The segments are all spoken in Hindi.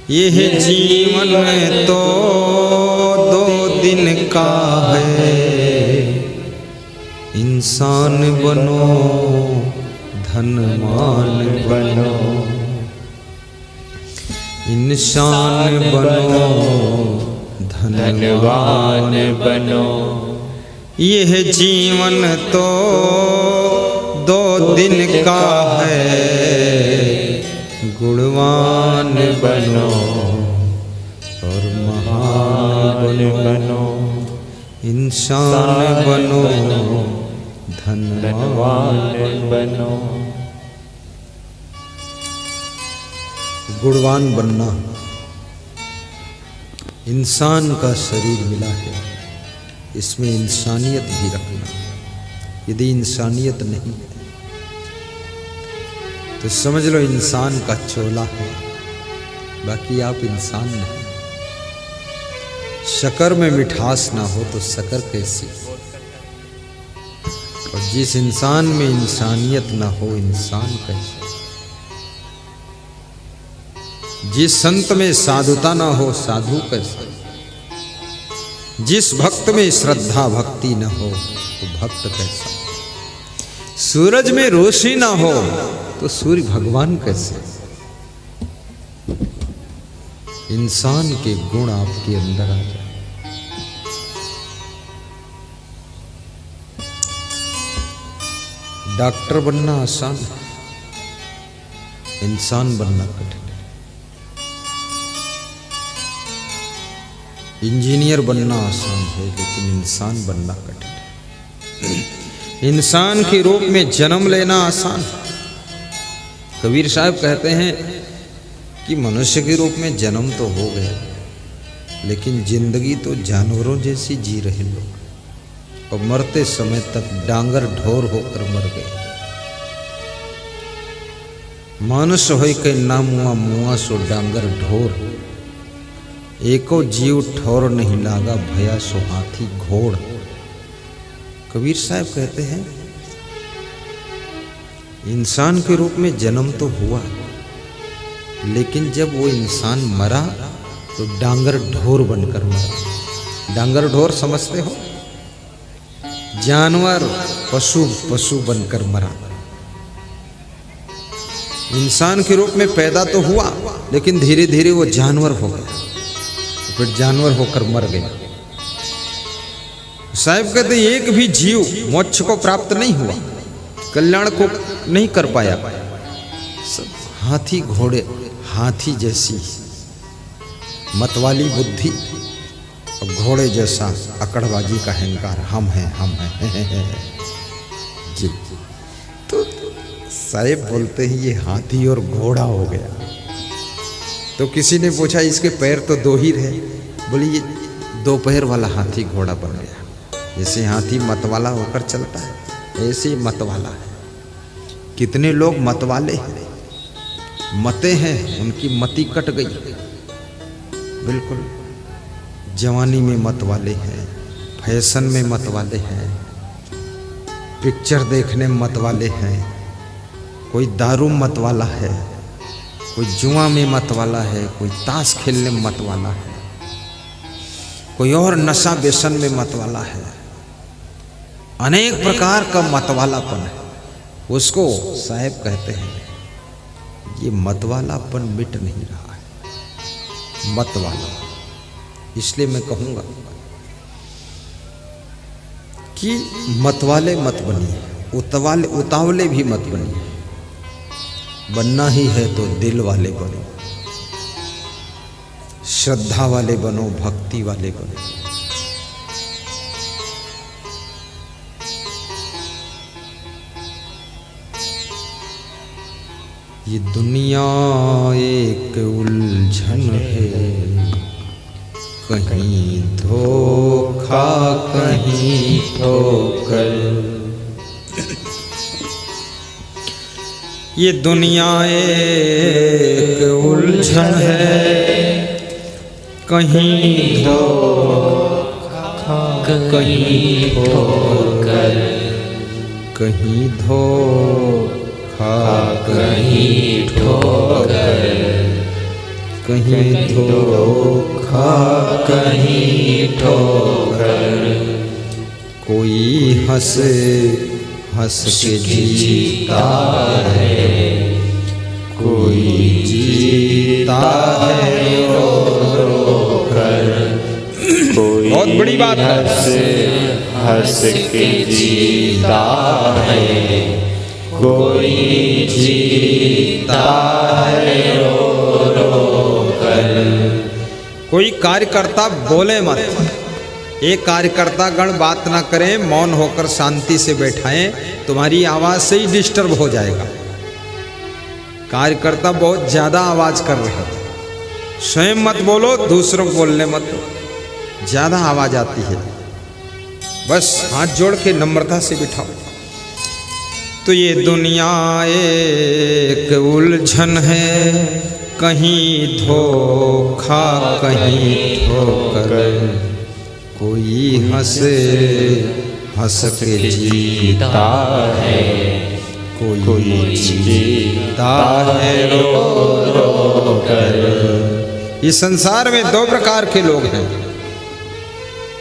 यह जीवन तो 2 दिन का है, इंसान बनो धनवान बनो, इंसान बनो धनवान बनो। यह जीवन तो 2 दिन का है, गुणवान बनो और महान बनो, इंसान बनो धनवान बनो। गुणवान बनना, इंसान का शरीर मिला है, इसमें इंसानियत भी रखना। यदि इंसानियत नहीं है तो समझ लो इंसान का चोला है, बाकी आप इंसान नहीं। शक्कर में मिठास ना हो तो शक्कर कैसी, और जिस इंसान में इंसानियत ना हो इंसान कैसे। जिस संत में साधुता ना हो साधु कैसे, जिस भक्त में श्रद्धा भक्ति न हो तो भक्त कैसा। सूरज में रोशनी ना हो तो सूर्य भगवान कैसे। इंसान के गुण आपके अंदर आ जाए। डॉक्टर बनना आसान है, इंसान बनना कठिन है। इंजीनियर बनना आसान है, लेकिन इंसान बनना कठिन है। इंसान के रूप में जन्म लेना आसान है। कबीर साहब कहते हैं कि मनुष्य के रूप में जन्म तो हो गया, लेकिन जिंदगी तो जानवरों जैसी जी रहे लोग, और मरते समय तक डांगर ढोर होकर मर गए। मानुष होय के ना मुआ, मुआ सो डांगर ढोर, एको जीव ठौर नहीं लागा, भया सो हाथी घोड़। कबीर साहब कहते हैं इंसान के रूप में जन्म तो हुआ, लेकिन जब वो इंसान मरा तो डांगर ढोर बनकर मरा। डांगर ढोर समझते हो, जानवर पशु पशु बनकर मरा। इंसान के रूप में पैदा तो हुआ, लेकिन धीरे धीरे वो जानवर हो गया, फिर जानवर होकर मर गया। साहब कहते एक भी जीव मोक्ष को प्राप्त नहीं हुआ, कल्याण को नहीं कर पाया। सब हाथी घोड़े, हाथी जैसी मतवाली बुद्धि और घोड़े जैसा अकड़बाजी का अहंकार, हम हैं जी। तो साहब बोलते हैं ये हाथी और घोड़ा हो गया। तो किसी ने पूछा इसके पैर तो 2 ही रहे, बोली ये 2 पैर वाला हाथी घोड़ा बन गया। जैसे हाथी मतवाला होकर चलता है, ऐसे ही मतवाला है। कितने लोग मतवाले हैं, मते हैं, उनकी मति कट गई। बिल्कुल जवानी में मतवाले हैं, फैशन में मतवाले हैं, पिक्चर देखने में मतवाले हैं, कोई दारू मतवाला है, कोई जुआ में मतवाला है, कोई ताश खेलने में मतवाला है, कोई और नशा व्यसन में मतवाला है। अनेक प्रकार का मतवालापन है। उसको साहब कहते हैं ये मतवालापन मिट नहीं रहा है, मतवाला। इसलिए मैं कहूँगा कि मतवाले मत बनिए, उतावले भी मत बनिए। बनना ही है तो दिल वाले बनो, श्रद्धा वाले बनो, भक्ति वाले बनो। ये दुनिया एक उलझन है, कहीं धोखा कहीं ठोकर। ये दुनिया एक उलझन है, कहीं धोखा कहीं ठोकर, कहीं धोखा कहीं ठोकर। कहीं धोखा कहीं ठोकर, कोई हंस हंस के जीता है, कोई जीता है रो रो कर। बहुत बड़ी बात है। हंस हंस के जीता है, कोई जीता है रो रो कर। कोई कार्यकर्ता बोले मत, एक कार्यकर्ता गण बात ना करें, मौन होकर शांति से बैठाएं, तुम्हारी आवाज से ही डिस्टर्ब हो जाएगा। कार्यकर्ता बहुत ज्यादा आवाज कर रहे हैं, स्वयं मत बोलो, दूसरों को बोलने मत दो, ज्यादा आवाज आती है। बस हाथ जोड़ के नम्रता से बिठाओ। तो ये दुनिया एक उलझन है, कहीं धोखा कहीं ठोकर, कोई हंस हंस के जीता है, कोई जीता है रो रो कर। इस संसार में दो प्रकार के लोग हैं,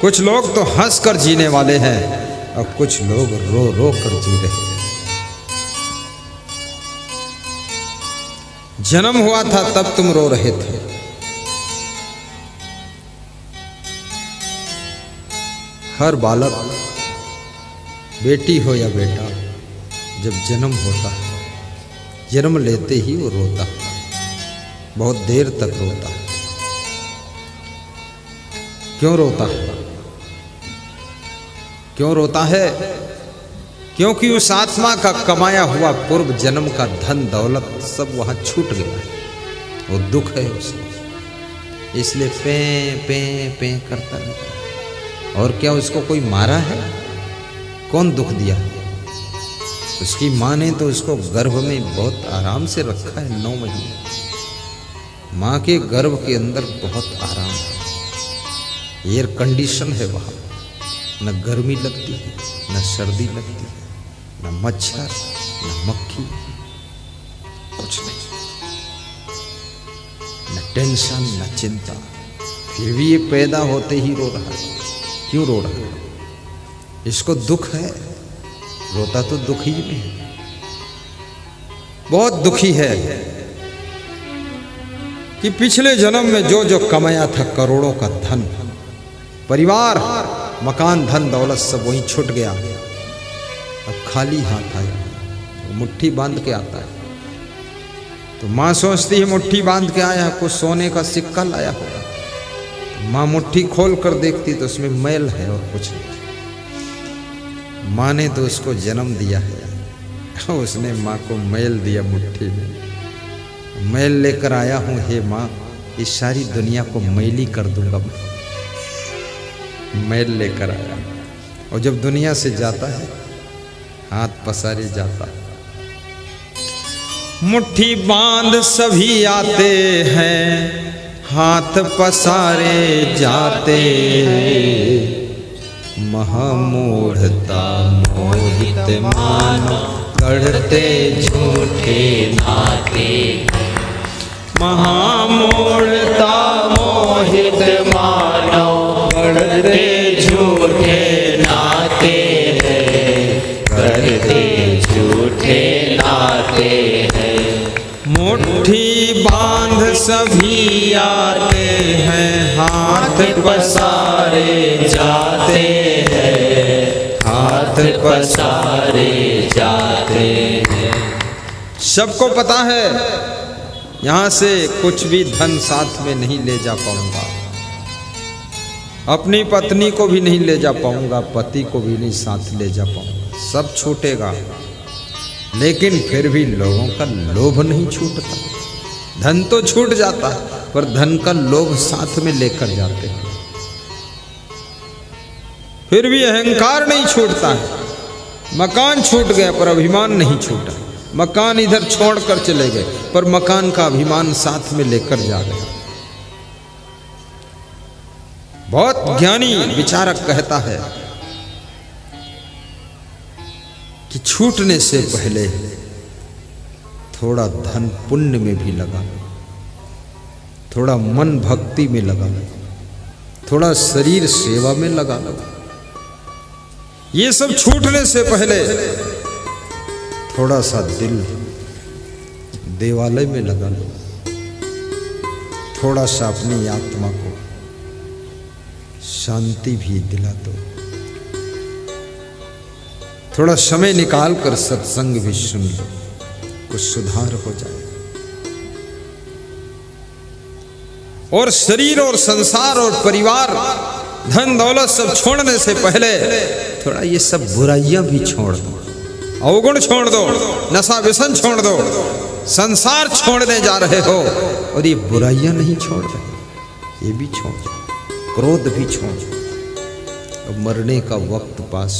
कुछ लोग तो हंस कर जीने वाले हैं और कुछ लोग रो रो कर जी रहे हैं। जन्म हुआ था तब तुम रो रहे थे, हर बालक, बेटी हो या बेटा, जब जन्म होता है, जन्म लेते ही वो रोता है, बहुत देर तक रोता है। क्यों रोता है? क्यों रोता है? क्योंकि उस आत्मा का कमाया हुआ पूर्व जन्म का धन दौलत सब वहां छूट गया, वो दुख है उसमें, इसलिए पे पे पे करता रहता। और क्या उसको कोई मारा है? कौन दुख दिया? उसकी माँ ने तो उसको गर्भ में बहुत आराम से रखा है, 9 महीने। माँ के गर्भ के अंदर बहुत आराम है, एयर कंडीशन है वहाँ, न गर्मी लगती है, न सर्दी लगती है, न मच्छर, न मक्खी, कुछ नहीं, न टेंशन, न चिंता। फिर भी ये पैदा होते ही रो रहा है। क्यों रो रहा है? इसको दुख है, रोता तो दुखी में है, बहुत दुखी है कि पिछले जन्म में जो जो कमाया था करोड़ों का धन, परिवार, मकान, धन दौलत सब वहीं छूट गया, अब खाली हाथ आया, वो मुट्ठी बांध के आता है। तो माँ सोचती है मुट्ठी बांध के आया, कुछ सोने का सिक्का लाया होगा। माँ मुट्ठी खोल कर देखती तो उसमें मैल है और कुछ नहीं। माँ ने तो उसको जन्म दिया है, उसने माँ को मैल दिया मुट्ठी में। मैल लेकर आया हूँ हे माँ, इस सारी दुनिया को मैली कर दूंगा मैं। मैल लेकर आया, और जब दुनिया से जाता है हाथ पसारे जाता है। मुट्ठी बांध सभी आते हैं, हाथ पसारे जाते हैं। महामूढ़ता मोहित मानो, गढ़ते झूठे नाते। महामूढ़ता मोहित मानो, गढ़ते झूठे नाते हैं, गढ़ते झूठे नाते हैं। मुट्ठी बांध सभी आते हैं, हाथ पसारे जाते हैं, हाथ पसारे जाते हैं। सबको पता है यहाँ से कुछ भी धन साथ में नहीं ले जा पाऊंगा, अपनी पत्नी को भी नहीं ले जा पाऊंगा, पति को भी नहीं साथ ले जा पाऊंगा, सब छूटेगा। लेकिन फिर भी लोगों का लोभ नहीं छूटता। धन तो छूट जाता पर धन का लोभ साथ में लेकर जाते हैं। फिर भी अहंकार नहीं छूटता है। मकान छूट गया पर अभिमान नहीं छूटा। मकान इधर छोड़कर चले गए पर मकान का अभिमान साथ में लेकर जा गए। बहुत ज्ञानी विचारक कहता है कि छूटने से पहले थोड़ा धन पुण्य में भी लगा, थोड़ा मन भक्ति में लगा लो, थोड़ा शरीर सेवा में लगा लो। ये सब छूटने से पहले थोड़ा सा दिल देवालय में लगा लो, थोड़ा सा अपनी आत्मा को शांति भी दिला दो, थोड़ा समय निकाल कर सत्संग भी सुन लो, कुछ सुधार हो जाए। और शरीर और संसार और परिवार, धन दौलत सब छोड़ने से पहले थोड़ा ये सब बुराइयां भी छोड़ दो, अवगुण छोड़ दो, नशा व्यसन छोड़ दो, संसार छोड़ने जा रहे हो और ये बुराइयां नहीं छोड़ रहे, ये भी छोड़ दो, क्रोध भी छोड़ दो। अब मरने का वक्त पास